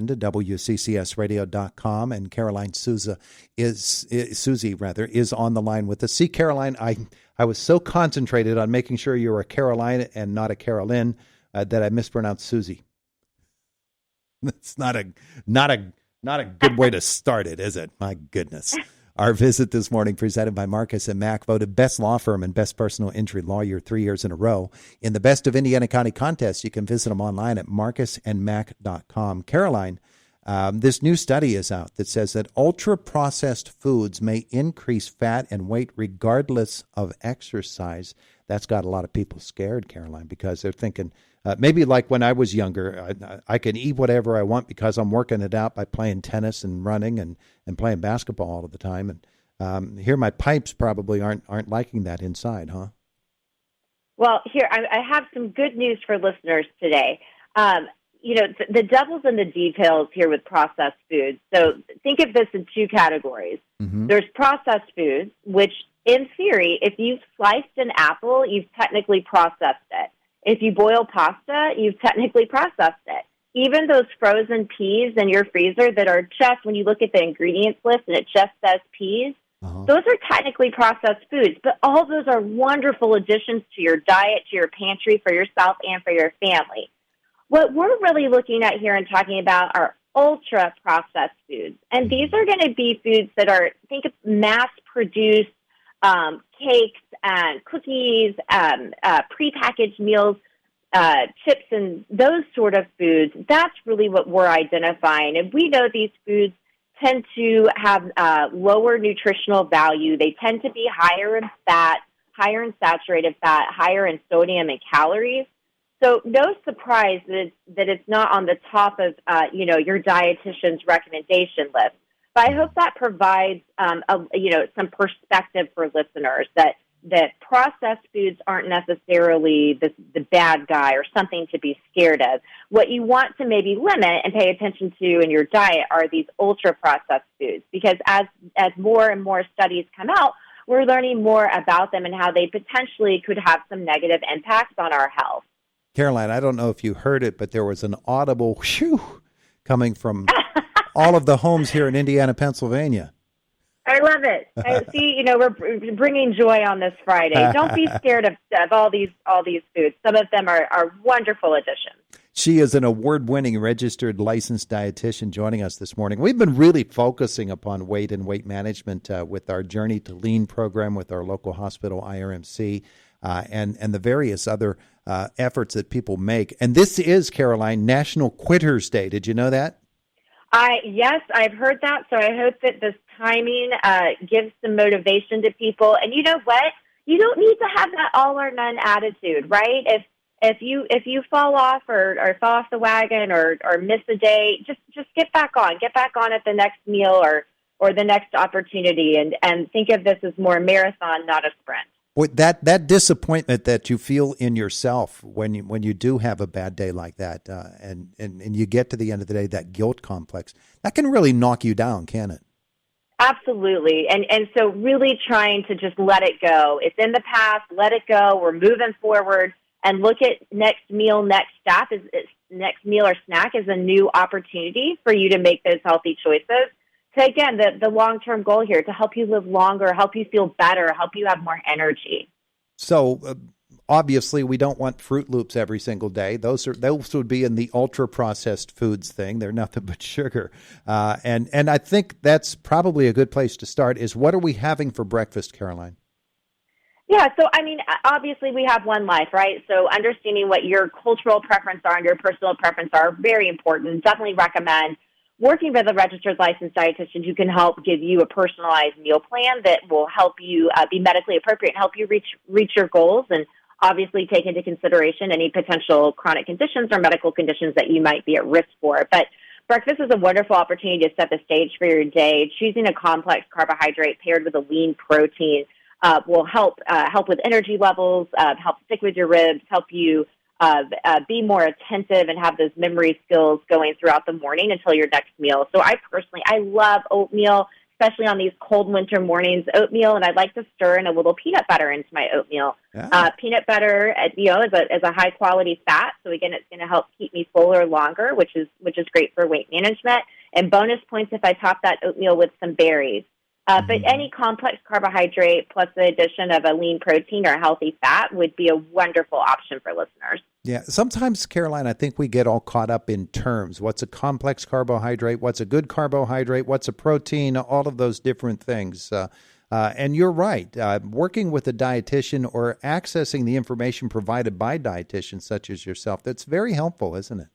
listen to WCCSradio.com, and Caroline Susie is on the line with us. See, Caroline, I was so concentrated on making sure you were a Caroline and not a Carolyn that I mispronounced Susie. That's not a good way to start it, is it? My goodness. Our visit this morning presented by Marcus and Mack, voted best law firm and best personal injury lawyer 3 years in a row. In the Best of Indiana County contest, you can visit them online at marcusandmack.com. Caroline, this new study is out that says that ultra-processed foods may increase fat and weight regardless of exercise. That's got a lot of people scared, Caroline, because they're thinking, maybe like when I was younger, I can eat whatever I want because I'm working it out by playing tennis and running and playing basketball all of the time. And here my pipes probably aren't liking that inside, huh? Well, here, I have some good news for listeners today. The devil's in the details here with processed foods. So think of this in two categories. Mm-hmm. There's processed foods, which in theory, if you've sliced an apple, you've technically processed it. If you boil pasta, you've technically processed it. Even those frozen peas in your freezer that are just, when you look at the ingredients list and it just says peas, those are technically processed foods. But all those are wonderful additions to your diet, to your pantry, for yourself and for your family. What we're really looking at here and talking about are ultra-processed foods. And these are going to be foods that are, think of mass-produced cakes and cookies, prepackaged meals, chips and those sort of foods. That's really what we're identifying. And we know these foods tend to have lower nutritional value. They tend to be higher in fat, higher in saturated fat, higher in sodium and calories. So no surprise that it's not on the top of your dietitian's recommendation list. But I hope that provides some perspective for listeners that processed foods aren't necessarily the bad guy or something to be scared of. What you want to maybe limit and pay attention to in your diet are these ultra-processed foods, because as more and more studies come out, we're learning more about them and how they potentially could have some negative impacts on our health. Caroline, I don't know if you heard it, but there was an audible whew coming from all of the homes here in Indiana, Pennsylvania. I love it. I see, we're bringing joy on this Friday. Don't be scared of all these foods. Some of them are wonderful additions. She is an award-winning registered licensed dietitian joining us this morning. We've been really focusing upon weight and weight management with our Journey to Lean program with our local hospital, IRMC, and the various other efforts that people make. And this is, Caroline, National Quitters Day. Did you know that? Yes, I've heard that. So I hope that this timing gives some motivation to people. And you know what? You don't need to have that all or none attitude, right? If you fall off or fall off the wagon or miss a day, just get back on. Get back on at the next meal or the next opportunity, and think of this as more a marathon, not a sprint. Boy, that disappointment that you feel in yourself when you do have a bad day like that, and you get to the end of the day, that guilt complex, that can really knock you down, can it? Absolutely. And so really trying to just let it go. It's in the past, let it go. We're moving forward, and look at next meal, next meal or snack is a new opportunity for you to make those healthy choices. So again, the long-term goal here, to help you live longer, help you feel better, help you have more energy. So obviously we don't want Fruit Loops every single day. Those would be in the ultra-processed foods thing. They're nothing but sugar. And I think that's probably a good place to start is, what are we having for breakfast, Caroline? Yeah, so I mean, obviously we have one life, right? So understanding what your cultural preference are and your personal preference are very important. Definitely recommend working with a registered licensed dietitian who can help give you a personalized meal plan that will help you be medically appropriate and help you reach your goals, and obviously take into consideration any potential chronic conditions or medical conditions that you might be at risk for. But breakfast is a wonderful opportunity to set the stage for your day. Choosing a complex carbohydrate paired with a lean protein will help with energy levels, help stick with your ribs, help you be more attentive and have those memory skills going throughout the morning until your next meal. So I love oatmeal, especially on these cold winter mornings, oatmeal, and I'd like to stir in a little peanut butter into my oatmeal. Peanut butter, is a high quality fat, so again, it's going to help keep me fuller longer, which is great for weight management. And bonus points if I top that oatmeal with some berries. But any complex carbohydrate plus the addition of a lean protein or a healthy fat would be a wonderful option for listeners. Yeah, sometimes, Caroline, I think we get all caught up in terms. What's a complex carbohydrate? What's a good carbohydrate? What's a protein? All of those different things. And you're right. Working with a dietitian or accessing the information provided by dietitians such as yourself, that's very helpful, isn't it?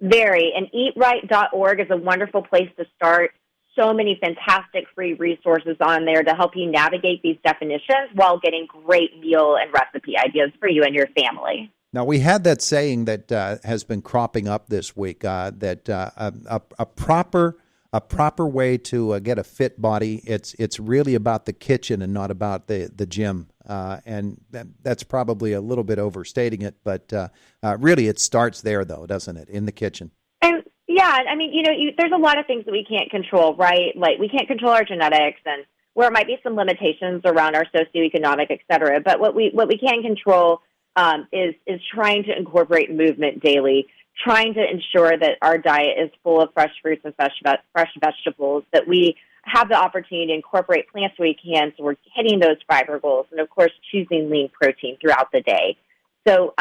Very. And eatright.org is a wonderful place to start. So many fantastic free resources on there to help you navigate these definitions while getting great meal and recipe ideas for you and your family. Now, we had that saying that has been cropping up this week, that a proper way to get a fit body, it's really about the kitchen and not about the gym. And that's probably a little bit overstating it, but really it starts there, though, doesn't it, in the kitchen? Yeah, I mean, there's a lot of things that we can't control, right? Like we can't control our genetics, and where it might be some limitations around our socioeconomic, et cetera. But what we can control is trying to incorporate movement daily, trying to ensure that our diet is full of fresh fruits and fresh vegetables, that we have the opportunity to incorporate plants where we can, so we're hitting those fiber goals, and of course, choosing lean protein throughout the day. So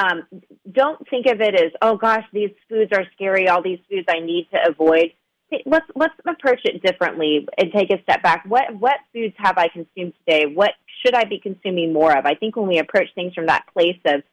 don't think of it as, oh gosh, these foods are scary, all these foods I need to avoid. Let's approach it differently and take a step back. What foods have I consumed today? What should I be consuming more of? I think when we approach things from that place of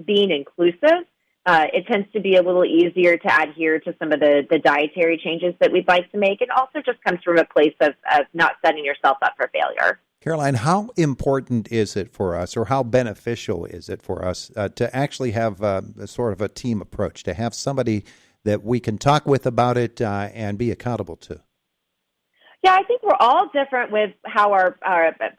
being inclusive, it tends to be a little easier to adhere to some of the dietary changes that we'd like to make. It also just comes from a place of not setting yourself up for failure. Caroline, how important is it for us, or how beneficial is it for us to actually have a sort of a team approach, to have somebody that we can talk with about it and be accountable to? Yeah, I think we're all different with how our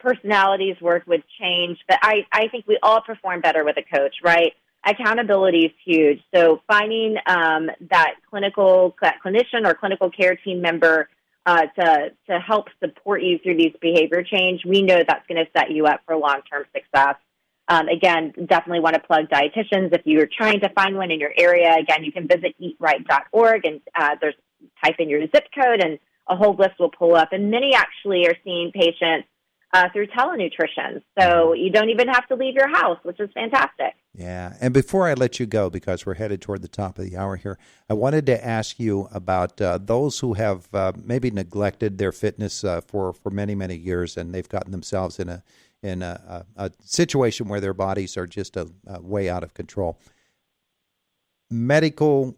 personalities work with change, but I think we all perform better with a coach, right? Accountability is huge. So finding that clinician or clinical care team member to help support you through these behavior change, we know that's going to set you up for long-term success. Again, definitely want to plug dietitians. If you're trying to find one in your area, again, you can visit eatright.org and type in your zip code and a whole list will pull up. And many actually are seeing patients through telenutrition. So you don't even have to leave your house, which is fantastic. Yeah. And before I let you go, because we're headed toward the top of the hour here, I wanted to ask you about those who have maybe neglected their fitness for many, many years, and they've gotten themselves in a situation where their bodies are just way out of control. Medical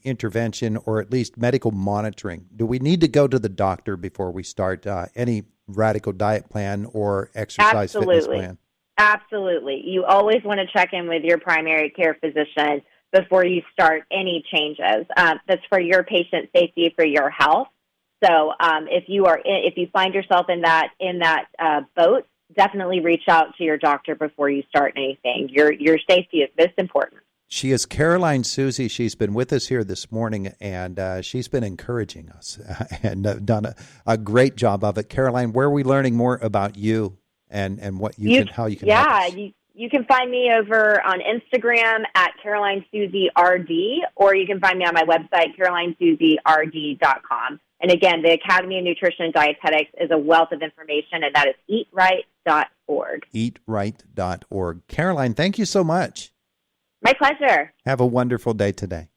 intervention, or at least medical monitoring. Do we need to go to the doctor before we start any radical diet plan or exercise fitness plan? Absolutely. You always want to check in with your primary care physician before you start any changes. That's for your patient safety, for your health. So if you find yourself in that boat, definitely reach out to your doctor before you start anything. Your safety is most important. She is Caroline Susie. She's been with us here this morning, and she's been encouraging us and done a great job of it. Caroline, where are we learning more about you and what how you can help us? You can find me over on Instagram at Caroline Susie RD, or you can find me on my website, CarolineSusieRD.com. And again, the Academy of Nutrition and Dietetics is a wealth of information, and that is eatright.org. Eatright.org. Caroline, thank you so much. My pleasure. Have a wonderful day today.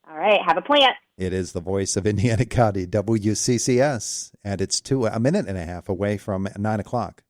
All right. Have a plant. It is the voice of Indiana County, WCCS, and it's a minute and a half away from 9 o'clock.